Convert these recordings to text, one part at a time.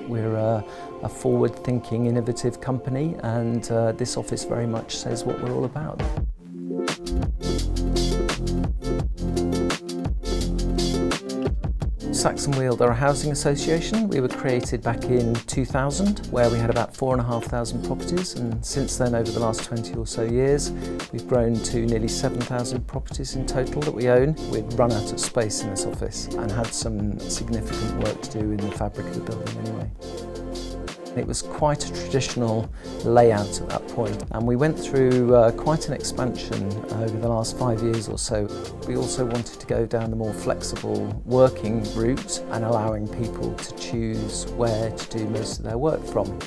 We're a forward-thinking, innovative company, and this office very much says what we're all about. Saxon Weald are a housing association. We were created back in 2000, where we had about 4,500 properties, and since then, over the last 20 or so years, we've grown to nearly 7,000 properties in total that we own. We'd run out of space in this office and had some significant work to do in the fabric of the building anyway. It was quite a traditional layout at that point, and we went through quite an expansion over the last 5 years or so. We also wanted to go down the more flexible working route and allowing people to choose where to do most of their work from.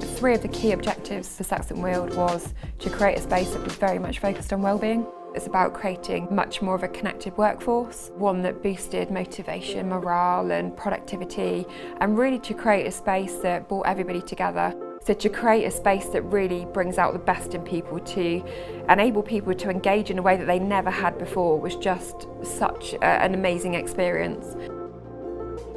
Three of the key objectives for Saxon Weald was to create a space that was very much focused on wellbeing. It's about creating much more of a connected workforce, one that boosted motivation, morale and productivity, and really to create a space that brought everybody together. So to create a space that really brings out the best in people, to enable people to engage in a way that they never had before, was just such an amazing experience.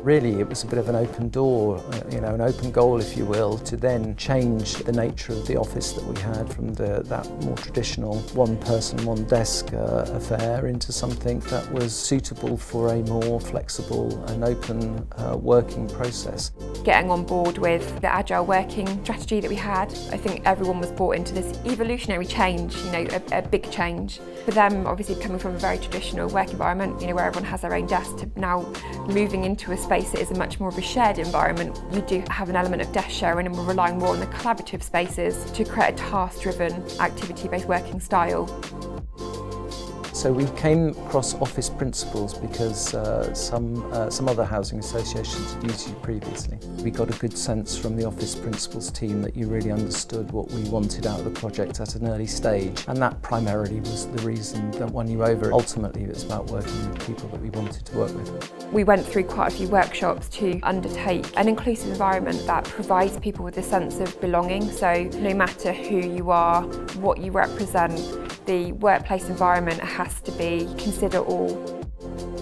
Really, it was a bit of an open door, an open goal, if you will, to then change the nature of the office that we had from that more traditional one person, one desk affair into something that was suitable for a more flexible and open working process. Getting on board with the agile working strategy that we had, I think everyone was brought into this evolutionary change, a big change. For them, obviously coming from a very traditional work environment, where everyone has their own desk, to now moving into a space that is a much more of a shared environment. We do have an element of desk sharing, and we're relying more on the collaborative spaces to create a task-driven, activity-based working style. So we came across office principles because some other housing associations had used you previously. We got a good sense from the office principles team that you really understood what we wanted out of the project at an early stage, and that primarily was the reason that won you over. Ultimately, it was about working with people that we wanted to work with. We went through quite a few workshops to undertake an inclusive environment that provides people with a sense of belonging. So no matter who you are, what you represent, the workplace environment has to be consider all.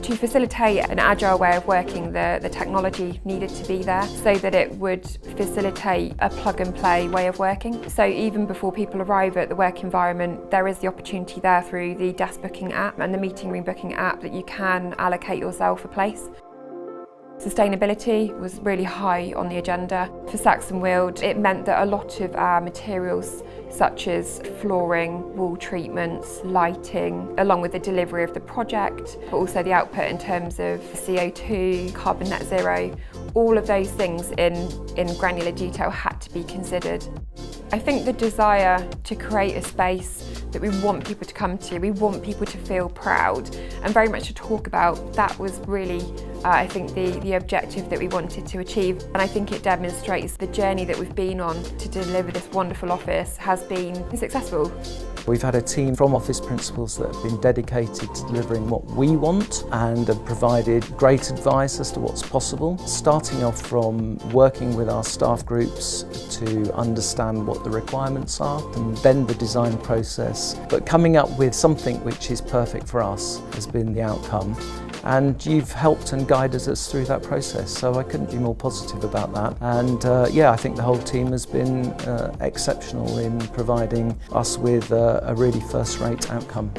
To facilitate an agile way of working, the technology needed to be there so that it would facilitate a plug and play way of working. So even before people arrive at the work environment, there is the opportunity there through the desk booking app and the meeting room booking app that you can allocate yourself a place. Sustainability was really high on the agenda. For Saxon Weald, it meant that a lot of our materials, such as flooring, wall treatments, lighting, along with the delivery of the project, but also the output in terms of CO2, carbon net zero, all of those things in granular detail had to be considered. I think the desire to create a space that we want people to come to, we want people to feel proud and very much to talk about, that was really, I think, the objective that we wanted to achieve. And I think it demonstrates the journey that we've been on to deliver this wonderful office has been successful. We've had a team from Office Principles that have been dedicated to delivering what we want and have provided great advice as to what's possible, starting off from working with our staff groups to understand what the requirements are and then the design process, but coming up with something which is perfect for us has been the outcome. And you've helped and guided us through that process, so I couldn't be more positive about that. And I think the whole team has been exceptional in providing us with a really first-rate outcome.